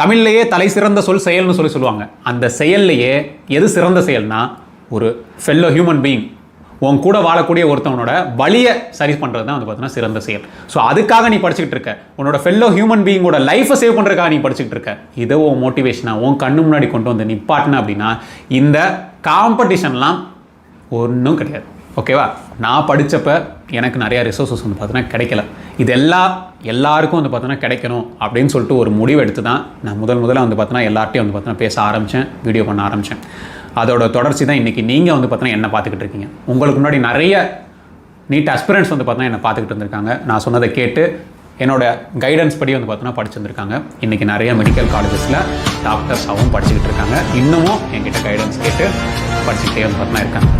தமிழ்லேயே தலை சிறந்த சொல் செயல்னு சொல்லுவாங்க. அந்த செயல்லையே எது சிறந்த செயல்னா, ஒரு ஃபெல்லோ ஹியூமன் பீயிங், உன் கூட வாழக்கூடிய ஒருத்தவனோட வழியை சரி பண்ணுறது தான் வந்து பார்த்தீங்கன்னா சிறந்த செயல். ஸோ அதுக்காக நீ படிச்சுக்கிட்டு இருக்க, உன்னோட ஃபெல்லோ ஹியூமன் பீயிங்கோட லைஃப்பை சேவ் பண்ணுறதுக்காக நீ படிச்சுக்கிட்டு இருக்க. இதை உன் மோட்டிவேஷனாக உன் கண்ணு முன்னாடி கொண்டு வந்து நிப்பாட்டின அப்படின்னா இந்த காம்படிஷன்லாம் ஒன்றும் கிடையாது. ஓகேவா? நான் படித்தப்போ எனக்கு நிறையா ரிசோர்ஸஸ் வந்து பார்த்தீங்கன்னா கிடைக்கல. இதெல்லாம் எல்லாருக்கும் வந்து பார்த்தீங்கன்னா கிடைக்கணும் அப்படின்னு சொல்லிட்டு ஒரு முடிவு எடுத்து தான் நான் முதல்ல வந்து பார்த்தீங்கன்னா எல்லார்ட்டையும் வந்து பார்த்தீங்கன்னா பேச ஆரம்பித்தேன், வீடியோ பண்ண ஆரம்பித்தேன். அதோட தொடர்ச்சி தான் இன்றைக்கி நீங்கள் வந்து பார்த்தீங்கன்னா என்ன பார்த்துக்கிட்டு இருக்கீங்க. உங்களுக்கு முன்னாடி நிறைய நீட் அஸ்பிரன்ஸ் வந்து பார்த்தீங்கன்னா என்னை பார்த்துக்கிட்டு இருந்திருக்காங்க. நான் சொன்னதை கேட்டு என்னோட கைடன்ஸ் படி வந்து பார்த்தீங்கன்னா படிச்சுருந்துருக்காங்க. இன்றைக்கி நிறைய மெடிக்கல் காலேஜஸில் டாக்டர்ஸாகவும் படிச்சுக்கிட்டு இருக்காங்க. இன்னமும் என்கிட்ட கைடன்ஸ் கேட்டு படிச்சுக்கிட்டே வந்து பார்த்தீங்கன்னா இருக்காங்க.